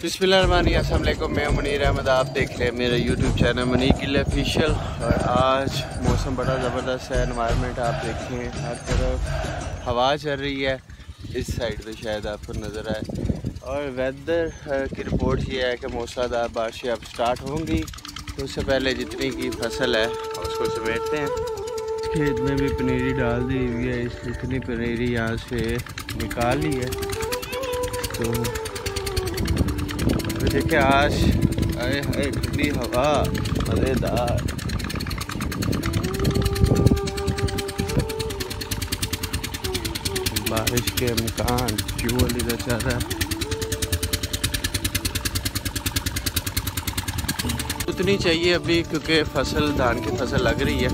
बिस्मिल्लाहिर्रहमानिर्रहीम। मैं मुनीर अहमद, आप देख रहे हैं मेरा YouTube channel Munir Gill official. और आज मौसम बड़ा ज़बरदस्त है, एनवायरनमेंट आप देखें हर तरफ हवा चल रही है। इस साइड पे शायद आपको नज़र आए। और वेदर की रिपोर्ट ये है कि मूसलाधार बारिशें अब स्टार्ट होंगी, तो उससे पहले जितनी की फसल है उसको समेटते हैं। खेत में भी पनीरी डाल दी हुई है, इसलिए इतनी पनीरी यहाँ से निकाल ली है। तो देखिए आज आए हाय ठंडी हवा मज़ेदार। बारिश के इम्कान फ्यूल इधर चल रहा है। उतनी चाहिए अभी, क्योंकि फसल धान की फसल लग रही है।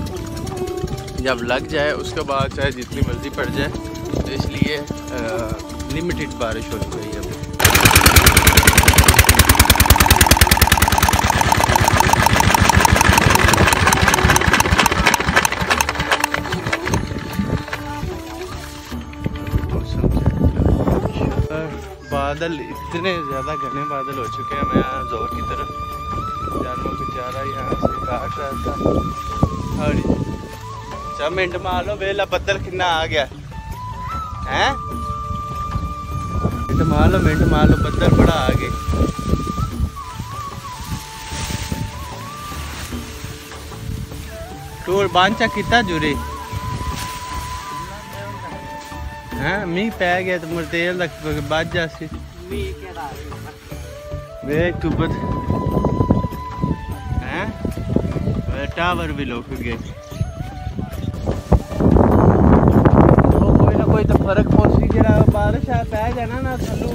जब लग जाए उसके बाद चाहे जितनी मर्जी पड़ जाए, तो इसलिए लिमिटेड बारिश होनी चाहिए अभी। बादल इतने ज़्यादा घने बादल हो चुके हैं। मैं यहाँ जोर की तरफ जानवरों को चारा यहाँ से काट रहा था। और 6 मिनट मान लो वेला बदल कितना आ गया है। मिनट मान लो बदल बड़ा आ गए। टोल बांचा कितना जुड़े हाँ मीह पै गया तो मुझे तेल तक बच जासी। वेख तू बद हैं टावर भी लोग गए। कोई ना कोई तो फर्क पौसी जरा बारिश आ पै जाना ना थल्लू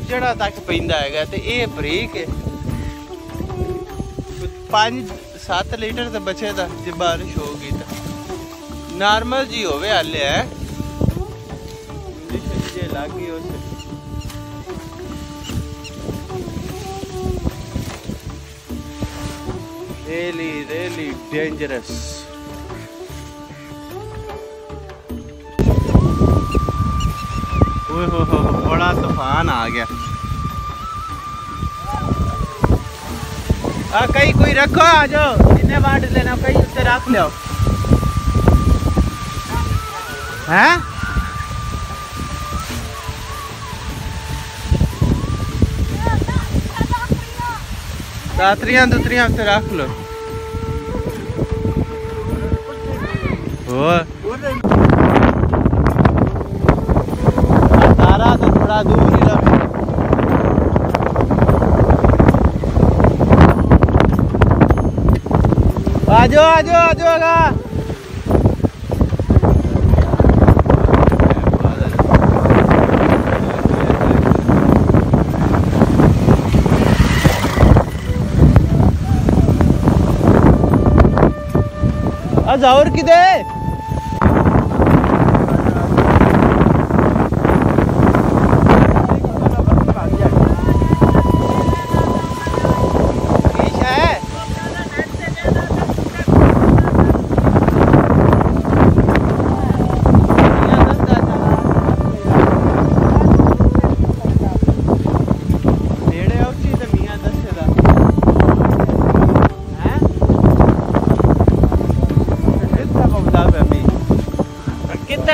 जड़ा तक पैंदा हैगा। ते ये बरीक है 5-7 लीटर तो बचे दा जे बारिश होगी तो नॉर्मल जी होवे हाले है लागी उसे। really dangerous। हो बड़ा तूफान आ गया। कहीं कोई रखो, आ जाओ जिन्हें बांट लेना कहीं उससे रख लो हैं। दातरियां दुतरियां से रख लो। तारा तो थोड़ा दूर ही रख। आजो और किधे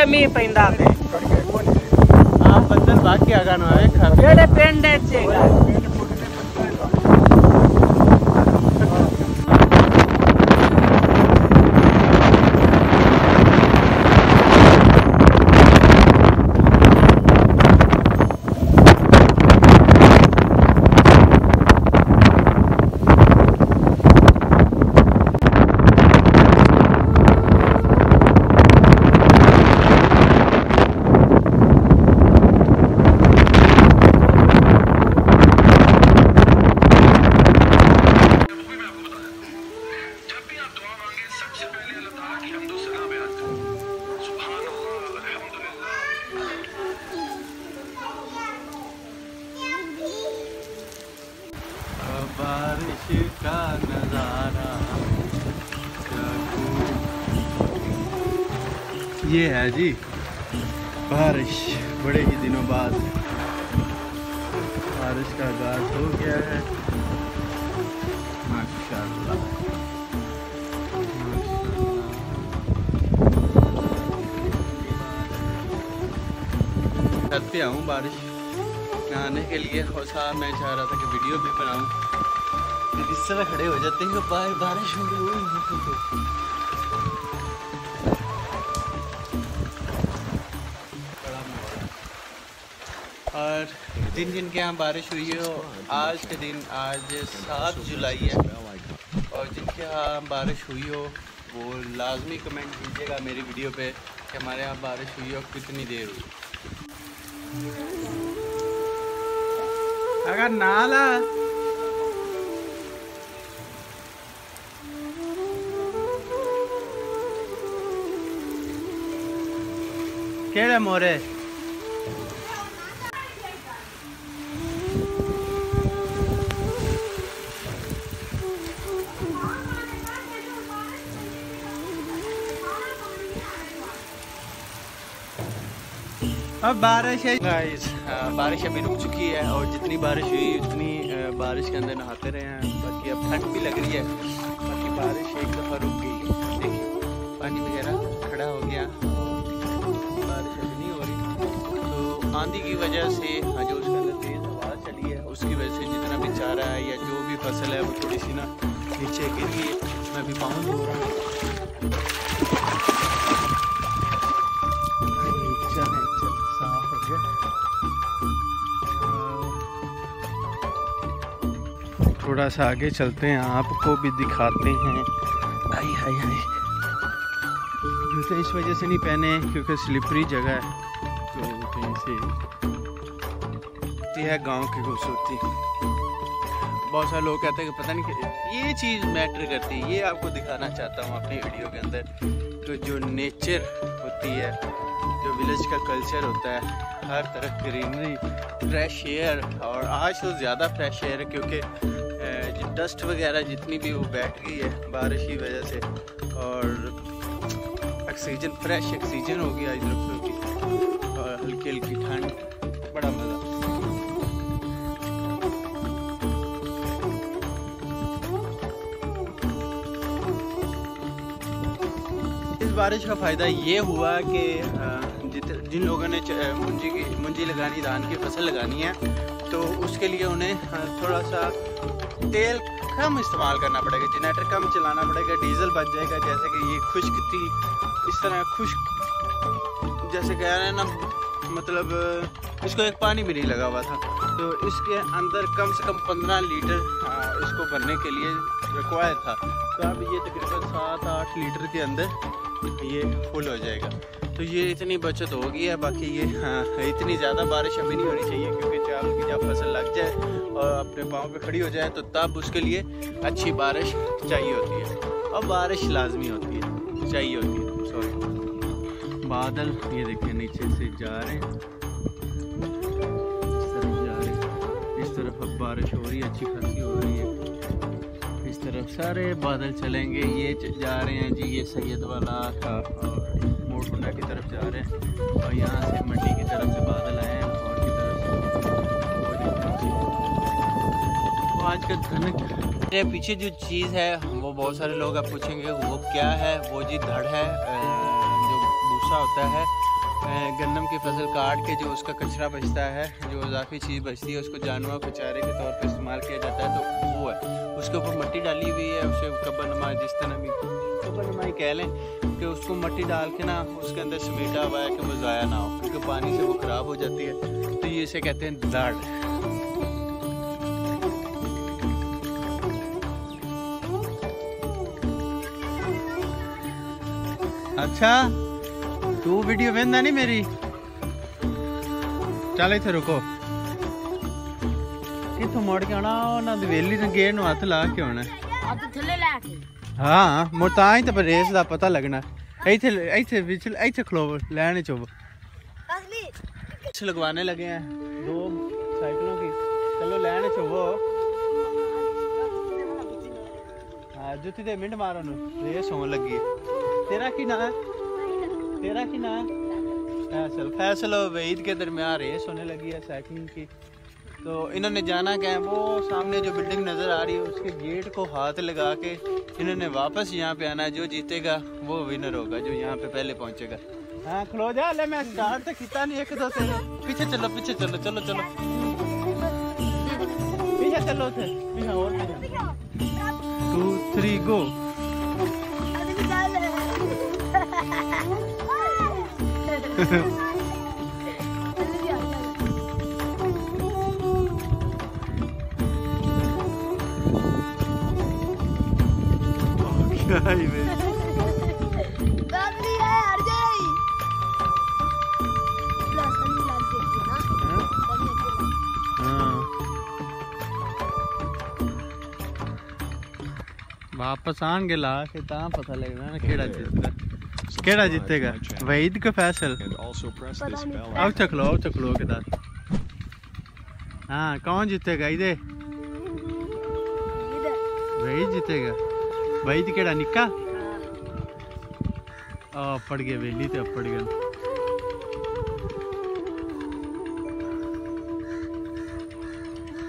मीह पैंदा पे आप बदल बाकी आगा ना आवे जेड़े पिंड च बारिश का नजारा ये है जी। बारिश बड़े ही दिनों बाद बारिश का आगाज हो गया है। माशाल्लाह छत पे आऊँ बारिश नहाने के लिए, और साथ मैं चाह रहा था कि वीडियो भी बनाऊँ। इस तरह खड़े हो जाते हैं बारिश हो रही है। और जिन जिन के यहाँ बारिश हुई हो आज के दिन, आज 7 जुलाई है, और जिनके यहाँ बारिश हुई हो वो लाजमी कमेंट कीजिएगा मेरी वीडियो पे कि हमारे यहाँ बारिश हुई हो, कितनी देर हुई। अगर नाला केड़ा मोरे अब बारिश है गाइस, बारिश अभी रुक चुकी है, और जितनी बारिश हुई उतनी बारिश के अंदर नहाते रहे हैं। बाकी अब ठंड भी लग रही है, बाकी बारिश एक दफ़ा रुक गई। देखिए पानी वगैरह खड़ा हो गया, बारिश अभी नहीं हो रही। तो आंधी की वजह से जो उसके अंदर तेज़ हवा चली है उसकी वजह से जितना भी चारा है या जो भी फसल है वो थोड़ी सी ना नीचे गिर गई है। मैं भी पाँव धो रहा हूँ। थोड़ा सा आगे चलते हैं, आपको भी दिखाते हैं। आई हाय हाय, जूते इस वजह से नहीं पहने क्योंकि स्लिपरी जगह है, तो कहीं से ये है गांव की खूबसूरती। बहुत सारे लोग कहते हैं कि पता नहीं कि ये चीज़ मैटर करती है। ये आपको दिखाना चाहता हूँ अपनी वीडियो के अंदर, तो जो नेचर होती है, जो विलेज का कल्चर होता है, हर तरफ ग्रीनरी, फ्रेश एयर, और आज तो ज़्यादा फ्रेश एयर है क्योंकि डस्ट वगैरह जितनी भी वो बैठ गई है बारिश की वजह से, और ऑक्सीजन, फ्रेश ऑक्सीजन हो गया आज रुखसों की, और हल्की हल्की ठंड, बड़ा मज़ा। इस बारिश का फ़ायदा ये हुआ कि जिन लोगों ने मुंजी लगानी, धान की फसल लगानी है, तो उसके लिए उन्हें थोड़ा सा तेल कम इस्तेमाल करना पड़ेगा, जनरेटर कम चलाना पड़ेगा, डीजल बच जाएगा। जैसे कि ये खुश्क थी, इस तरह खुश्क जैसे कह रहे हैं ना, मतलब इसको एक पानी भी नहीं लगा हुआ था, तो इसके अंदर कम से कम 15 लीटर इसको भरने के लिए रिक्वायर था। तो अब ये तकरीबन 7-8 लीटर के अंदर ये फुल हो जाएगा। तो ये इतनी बचत होगी है। बाकी ये इतनी ज़्यादा बारिश अभी नहीं होनी चाहिए क्योंकि चावल की जब फसल लग जाए और अपने पाँव पे खड़ी हो जाए तो तब उसके लिए अच्छी बारिश चाहिए होती है, और बारिश लाजमी होती है, चाहिए होती है। सॉरी, बादल ये देखिए नीचे से जा रहे हैं, इस तरफ जा रहे हैं, इस तरफ अब बारिश हो रही है, अच्छी खासी हो रही है। इस तरफ सारे बादल चलेंगे, ये जा रहे हैं जी, ये सैयद वाला का मोरकुंडा की तरफ जा रहे हैं, और यहाँ से मंडी की तरफ से बादल आए हैं, और की तरफ से तो आज का धनक मेरे पीछे जो चीज़ है वो बहुत सारे लोग आप पूछेंगे वो क्या है। वो जी धड़ है, जो भूसा होता है, गन्नम की फसल काट के जो उसका कचरा बचता है, जो इजाफी चीज़ बचती है, उसको जानवरों को चारे के तौर पे इस्तेमाल किया जाता है। तो वो है, उसके ऊपर मिट्टी डाली हुई है, उसे कब्बनमाई, जिस तरह भी कब्बनमाई कह लें, कि उसको मिट्टी डाल के ना उसके अंदर समेटा हुआ है कि वो ज़ाया ना हो, क्योंकि पानी से वो ख़राब हो जाती है। तो ये इसे कहते हैं धड़। अच्छा, तू वीडियो वेंदा नहीं मेरी? चल इत्थे रुको, इत्थों मुड़ के आना, ना वेली ने गेट नूं हथ ला के आना। हाँ, मुड़ तां ही तो रेस दा पता लगना। इत्थे इत्थे इत्थे खलो, लैन च लगवाने लगे हैं 2 साइकिलों की। चलो लैन च वो, हाँ जुत्ती दे मिंट मारो नूं, रेस होने लगी है। तेरा की ना है? तेरा की ना है? फैसल, फैसल और वहीद के दरमियान रेस होने लगी है साइकिलिंग की। तो इन्होंने जाना क्या है, वो सामने जो बिल्डिंग नज़र आ रही है उसके गेट को हाथ लगा के इन्होंने वापस यहाँ पे आना है। जो जीतेगा वो विनर होगा, जो यहाँ पे पहले पहुँचेगा। हाँ खलो जा ले, मैं स्टार्ट तो किया नहीं, एक दो से पीछे चलो, पीछे चलो, चलो चलो पीछे चलो, पीछे और 2 3 गो। वापस आन के ला के ता पता लगना ना केड़ा जीतता, केड़ा जीतेगा, वहीद का फैसल। आओ चखलो के दास। हाँ कौन जीतेगा? इधर वहीद जीतेगा। वहीद केड़ा निक्का पड़ गया वेली तो पड़ गया।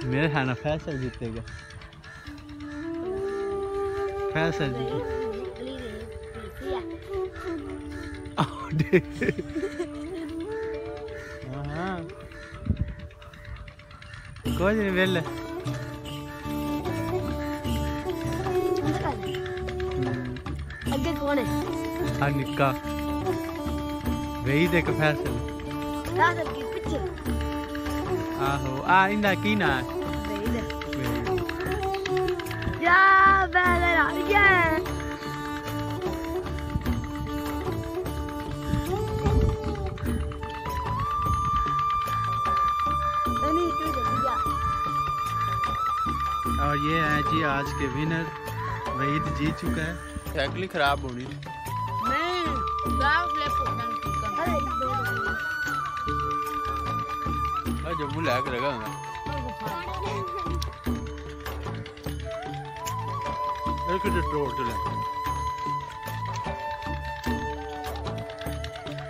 मेरे ख्याल फैसल जीतेगा, फैसल हाँ कोई नहीं वेल अगे कौन है? हाँ निक्का वही देख फैसल की पीछे। आहो आ इंदा की ना या बैलर आ गया। और ये है जी आज के विनर, वहीद जीत चुका है। साइकिल खराब होनी जम्मू लैक लगा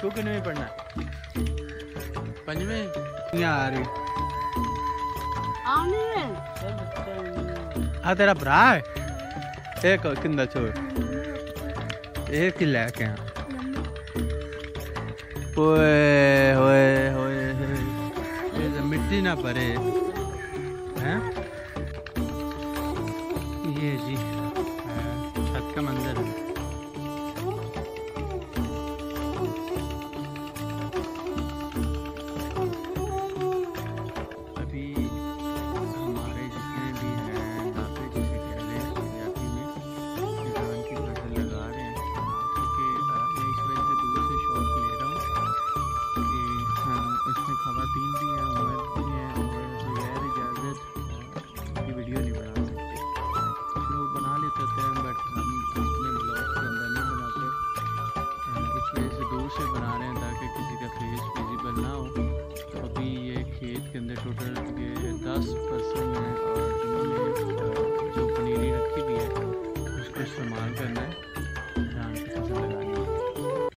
तू कितने में पढ़ना? पंजवें यहाँ आ रही आ तेरा भरा है एक किंदा छोड़ एक ही लैके यहाँ होए मिट्टी ना पड़े हैं। ये जी छत का मंदिर है। अभी हमारे जितने भी हैं यहाँ पे जैसे कह रहे हैं सूर्यापी में किसान की फसल लगा रहे हैं, क्योंकि मैं इस वजह से दूर से शॉट ले रहा हूँ कि इसमें खवातीन भी हैं, मर्द भी हैं, और बगैर इजाज़त की वीडियो नहीं बना सकते। लोग बना लेते हैं बट हम अपने ब्लॉग के अंदर नहीं बनाते, इस वजह से दूर से बना रहे हैं ताकि किसी का फेस विजिबल ना हो। तो अभी ये खेत के अंदर टोटल ये 10 पर्सन हैं और इन्होंने जो पनीरी रखी हुई है उसको इस्तेमाल करना है।